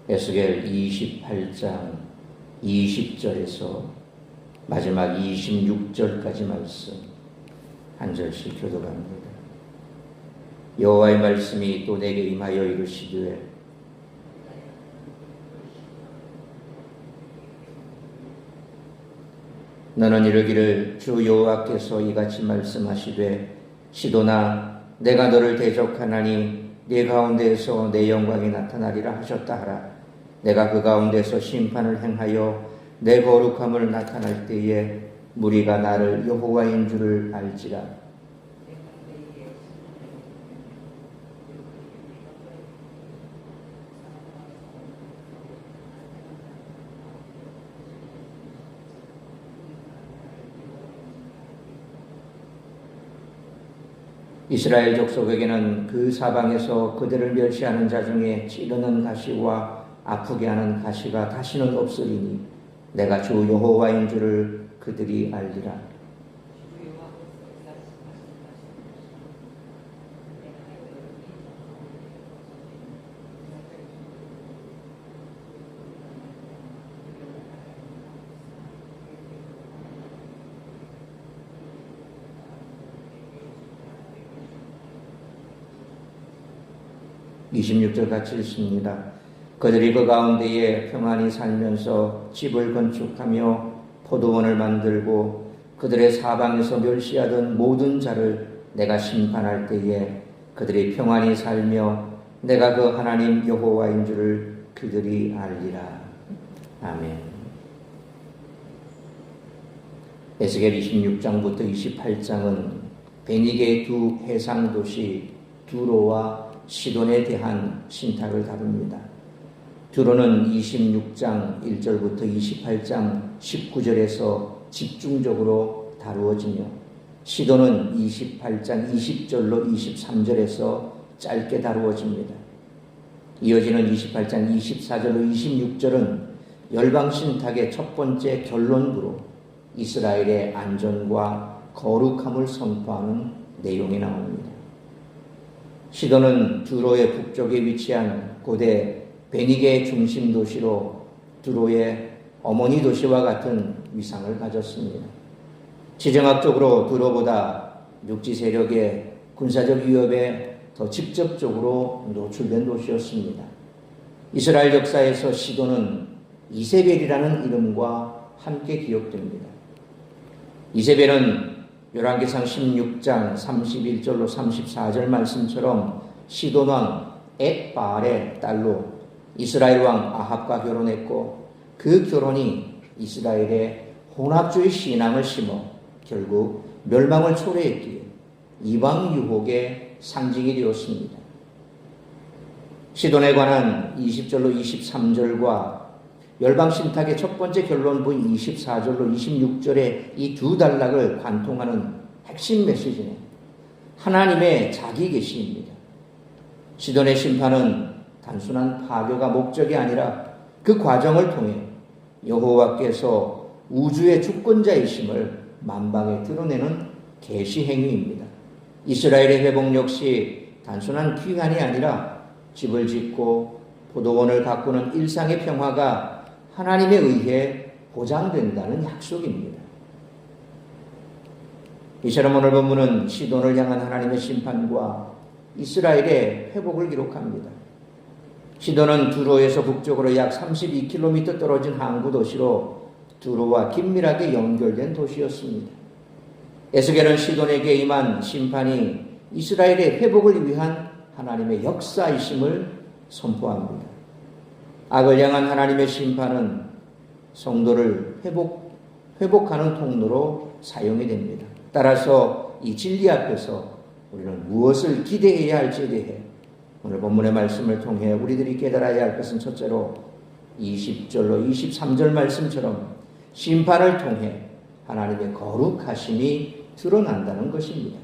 에스겔 28장 20절에서 마지막 26절까지 말씀 한 절씩 교독합니다. 여호와의 말씀이 또 내게 임하여 이르시되 너는 이르기를 주 여호와께서 이같이 말씀하시되 시도나 내가 너를 대적하나니 네 가운데에서 내 영광이 나타나리라 하셨다 하라. 내가 그 가운데서 심판을 행하여 내 거룩함을 나타날 때에 무리가 나를 여호와인 줄을 알지라. 이스라엘 족속에게는 그 사방에서 그들을 멸시하는 자 중에 찌르는 가시와 아프게 하는 가시가 다시는 없으리니 내가 주 여호와인 줄을 그들이 알리라. (26절) 같이 읽습니다. 그들이 그 가운데에 평안히 살면서 집을 건축하며 포도원을 만들고 그들의 사방에서 멸시하던 모든 자를 내가 심판할 때에 그들이 평안히 살며 내가 그 하나님 여호와인 줄을 그들이 알리라. 아멘. 에스겔 26장부터 28장은 베니게의 두 해상도시 두로와 시돈에 대한 신탁을 다룹니다. 두로는 26장 1절부터 28장 19절에서 집중적으로 다루어지며 시돈은 28장 20절로 23절에서 짧게 다루어집니다. 이어지는 28장 24절로 26절은 열방신탁의 첫 번째 결론부로 이스라엘의 안전과 거룩함을 선포하는 내용이 나옵니다. 시돈은 두로의 북쪽에 위치한 고대 베니게의 중심 도시로 두로의 어머니 도시와 같은 위상을 가졌습니다. 지정학적으로 두로보다 육지 세력의 군사적 위협에 더 직접적으로 노출된 도시였습니다. 이스라엘 역사에서 시돈은 이세벨이라는 이름과 함께 기억됩니다. 이세벨은 열왕기상 16장 31절로 34절 말씀처럼 시돈 왕 엣바알의 딸로 이스라엘 왕 아합과 결혼했고 그 결혼이 이스라엘의 혼합주의 신앙을 심어 결국 멸망을 초래했기에 이방 유혹의 상징이 되었습니다. 시돈에 관한 20절로 23절과 열방신탁의 첫 번째 결론부인 24절로 26절의 이 두 단락을 관통하는 핵심 메시지는 하나님의 자기 계시입니다. 시돈의 심판은 단순한 파괴가 목적이 아니라 그 과정을 통해 여호와께서 우주의 주권자이심을 만방에 드러내는 계시 행위입니다. 이스라엘의 회복 역시 단순한 귀환이 아니라 집을 짓고 포도원을 가꾸는 일상의 평화가 하나님에 의해 보장된다는 약속입니다. 이처럼 오늘 본문은 시돈을 향한 하나님의 심판과 이스라엘의 회복을 기록합니다. 시돈은 두로에서 북쪽으로 약 32km 떨어진 항구 도시로 두로와 긴밀하게 연결된 도시였습니다. 에스겔은 시돈에게 임한 심판이 이스라엘의 회복을 위한 하나님의 역사이심을 선포합니다. 악을 향한 하나님의 심판은 성도를 회복하는 통로로 사용이 됩니다. 따라서 이 진리 앞에서 우리는 무엇을 기대해야 할지에 대해 오늘 본문의 말씀을 통해 우리들이 깨달아야 할 것은 첫째로 20절로 23절 말씀처럼 심판을 통해 하나님의 거룩하심이 드러난다는 것입니다.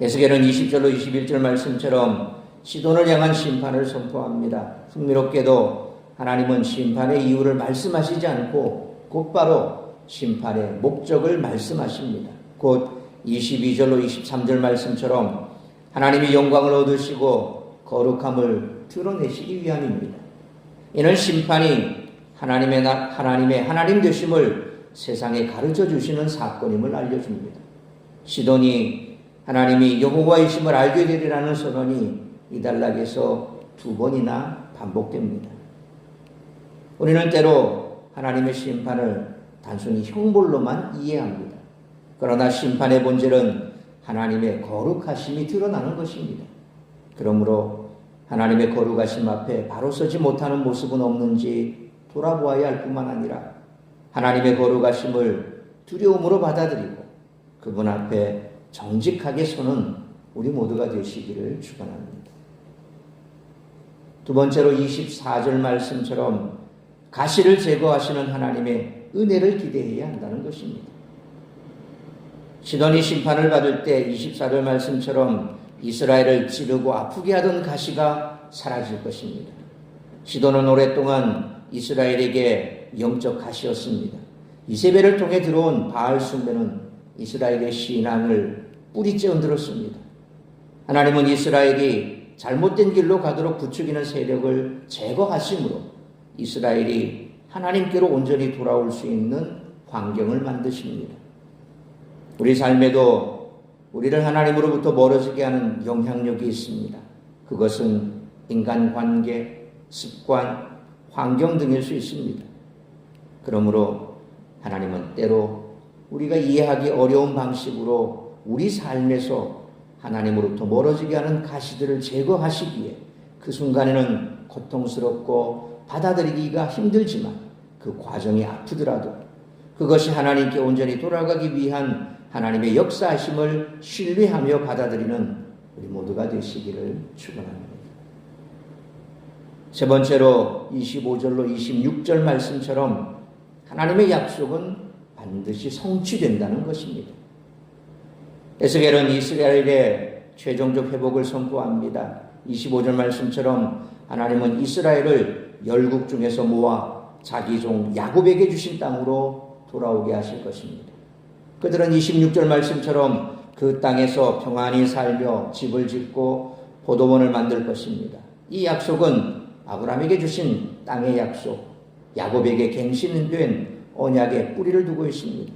에스겔은 20절로 21절 말씀처럼 시돈을 향한 심판을 선포합니다. 흥미롭게도 하나님은 심판의 이유를 말씀하시지 않고 곧바로 심판의 목적을 말씀하십니다. 곧 22절로 23절 말씀처럼 하나님이 영광을 얻으시고 거룩함을 드러내시기 위함입니다. 이는 심판이 하나님 되심을 세상에 가르쳐 주시는 사건임을 알려줍니다. 시돈이 하나님이 여호와이심을 알게 되리라는 선언이 이 단락에서 2번이나 반복됩니다. 우리는 때로 하나님의 심판을 단순히 형벌로만 이해합니다. 그러나 심판의 본질은 하나님의 거룩하심이 드러나는 것입니다. 그러므로 하나님의 거룩하심 앞에 바로 서지 못하는 모습은 없는지 돌아보아야 할 뿐만 아니라 하나님의 거룩하심을 두려움으로 받아들이고 그분 앞에 정직하게 서는 우리 모두가 되시기를 축원합니다. 두 번째로 24절 말씀처럼 가시를 제거하시는 하나님의 은혜를 기대해야 한다는 것입니다. 시돈이 심판을 받을 때 24절 말씀처럼 이스라엘을 찌르고 아프게 하던 가시가 사라질 것입니다. 시돈은 오랫동안 이스라엘에게 영적 가시였습니다. 이세벨을 통해 들어온 바알 숭배는 이스라엘의 신앙을 뿌리째 흔들었습니다. 하나님은 이스라엘이 잘못된 길로 가도록 부추기는 세력을 제거하심으로 이스라엘이 하나님께로 온전히 돌아올 수 있는 환경을 만드십니다. 우리 삶에도 우리를 하나님으로부터 멀어지게 하는 영향력이 있습니다. 그것은 인간관계, 습관, 환경 등일 수 있습니다. 그러므로 하나님은 때로 우리가 이해하기 어려운 방식으로 우리 삶에서 하나님으로부터 멀어지게 하는 가시들을 제거하시기에 그 순간에는 고통스럽고 받아들이기가 힘들지만 그 과정이 아프더라도 그것이 하나님께 온전히 돌아가기 위한 하나님의 역사하심을 신뢰하며 받아들이는 우리 모두가 되시기를 축원합니다. 세 번째로 25절로 26절 말씀처럼 하나님의 약속은 반드시 성취된다는 것입니다. 에스겔은 이스라엘의 최종적 회복을 선포합니다. 25절 말씀처럼 하나님은 이스라엘을 열국 중에서 모아 자기 종 야곱에게 주신 땅으로 돌아오게 하실 것입니다. 그들은 26절 말씀처럼 그 땅에서 평안히 살며 집을 짓고 포도원을 만들 것입니다. 이 약속은 아브라함에게 주신 땅의 약속, 야곱에게 갱신된 언약에 뿌리를 두고 있습니다.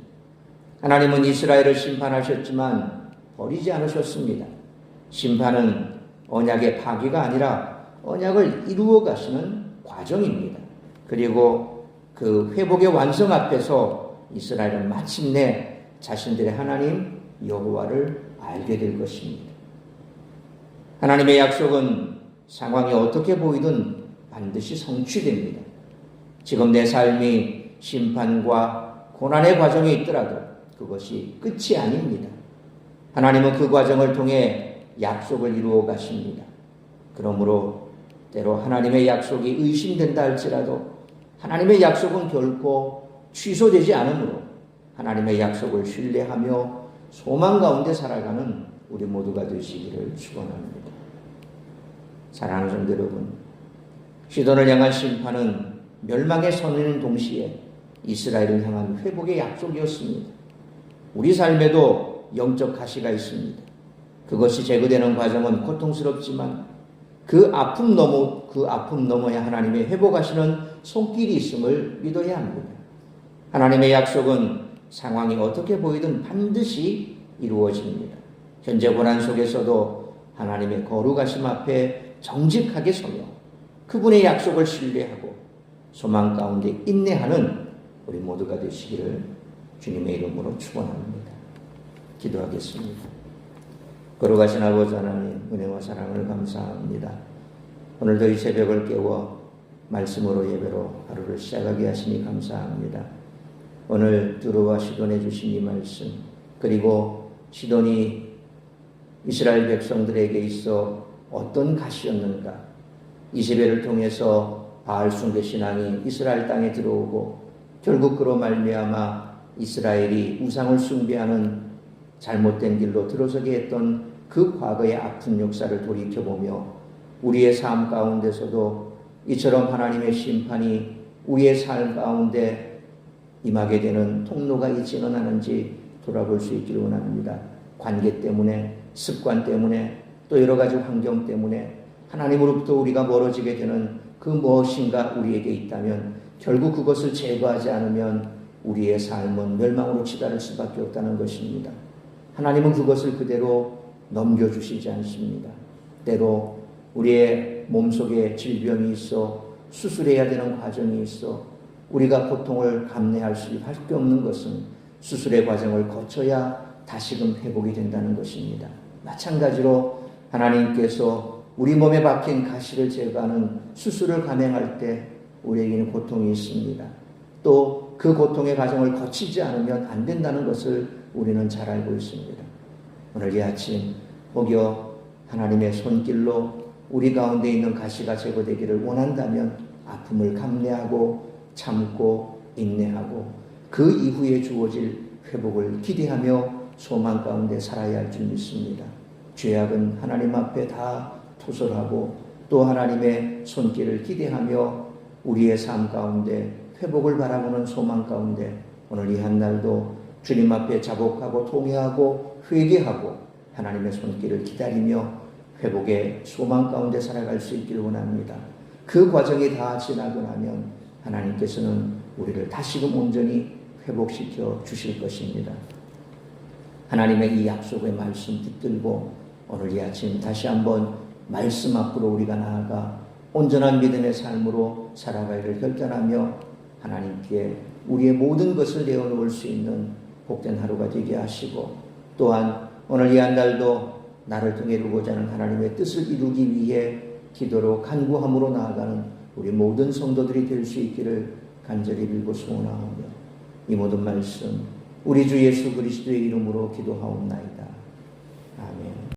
하나님은 이스라엘을 심판하셨지만 버리지 않으셨습니다. 심판은 언약의 파기가 아니라 언약을 이루어 가시는 과정입니다. 그리고 그 회복의 완성 앞에서 이스라엘은 마침내 자신들의 하나님 여호와를 알게 될 것입니다. 하나님의 약속은 상황이 어떻게 보이든 반드시 성취됩니다. 지금 내 삶이 심판과 고난의 과정에 있더라도 그것이 끝이 아닙니다. 하나님은 그 과정을 통해 약속을 이루어 가십니다. 그러므로 때로 하나님의 약속이 의심된다 할지라도 하나님의 약속은 결코 취소되지 않으므로 하나님의 약속을 신뢰하며 소망 가운데 살아가는 우리 모두가 되시기를 축원합니다. 사랑하는 성도 여러분, 시돈을 향한 심판은 멸망의 선언인 동시에 이스라엘을 향한 회복의 약속이었습니다. 우리 삶에도 영적 가시가 있습니다. 그것이 제거되는 과정은 고통스럽지만 그 아픔 넘어야 하나님의 회복하시는 손길이 있음을 믿어야 합니다. 하나님의 약속은 상황이 어떻게 보이든 반드시 이루어집니다. 현재 고난 속에서도 하나님의 거룩하심 앞에 정직하게 서며 그분의 약속을 신뢰하고 소망 가운데 인내하는 우리 모두가 되시기를 주님의 이름으로 축원합니다. 기도하겠습니다. 거룩하신 아버지 하나님, 은혜와 사랑을 감사합니다. 오늘도 이 새벽을 깨워 말씀으로 예배로 하루를 시작하게 하시니 감사합니다. 오늘 두루와 시돈해 주신 이 말씀, 그리고 시돈이 이스라엘 백성들에게 있어 어떤 가시였는가, 이세벨을 통해서 바알 숭배 신앙이 이스라엘 땅에 들어오고 결국 그로 말미암아 이스라엘이 우상을 숭배하는 잘못된 길로 들어서게 했던 그 과거의 아픈 역사를 돌이켜보며 우리의 삶 가운데서도 이처럼 하나님의 심판이 우리의 삶 가운데 임하게 되는 통로가 있지는 않은지 돌아볼 수 있기를 원합니다. 관계 때문에, 습관 때문에, 또 여러 가지 환경 때문에 하나님으로부터 우리가 멀어지게 되는 그 무엇인가 우리에게 있다면 결국 그것을 제거하지 않으면 우리의 삶은 멸망으로 치달을 수밖에 없다는 것입니다. 하나님은 그것을 그대로 넘겨주시지 않습니다. 때로 우리의 몸속에 질병이 있어 수술해야 되는 과정이 있어 우리가 고통을 감내할 수밖에 없는 것은 수술의 과정을 거쳐야 다시금 회복이 된다는 것입니다. 마찬가지로 하나님께서 우리 몸에 박힌 가시를 제거하는 수술을 감행할 때 우리에게는 고통이 있습니다. 또 그 고통의 과정을 거치지 않으면 안 된다는 것을 우리는 잘 알고 있습니다. 오늘 이 아침 혹여 하나님의 손길로 우리 가운데 있는 가시가 제거되기를 원한다면 아픔을 감내하고 참고 인내하고 그 이후에 주어질 회복을 기대하며 소망 가운데 살아야 할 줄 믿습니다. 죄악은 하나님 앞에 다 토설하고 또 하나님의 손길을 기대하며 우리의 삶 가운데 회복을 바라보는 소망 가운데 오늘 이 한날도 주님 앞에 자복하고 통회하고 회개하고 하나님의 손길을 기다리며 회복의 소망 가운데 살아갈 수 있기를 원합니다. 그 과정이 다 지나고 나면 하나님께서는 우리를 다시금 온전히 회복시켜 주실 것입니다. 하나님의 이 약속의 말씀 붙들고 오늘 이 아침 다시 한번 말씀 앞으로 우리가 나아가 온전한 믿음의 삶으로 살아가기를 결단하며 하나님께 우리의 모든 것을 내어놓을 수 있는 복된 하루가 되게 하시고 또한 오늘 이 한날도 나를 통해 이루고자 하는 하나님의 뜻을 이루기 위해 기도로 간구함으로 나아가는 우리 모든 성도들이 될 수 있기를 간절히 빌고 소원하오며 이 모든 말씀 우리 주 예수 그리스도의 이름으로 기도하옵나이다. 아멘.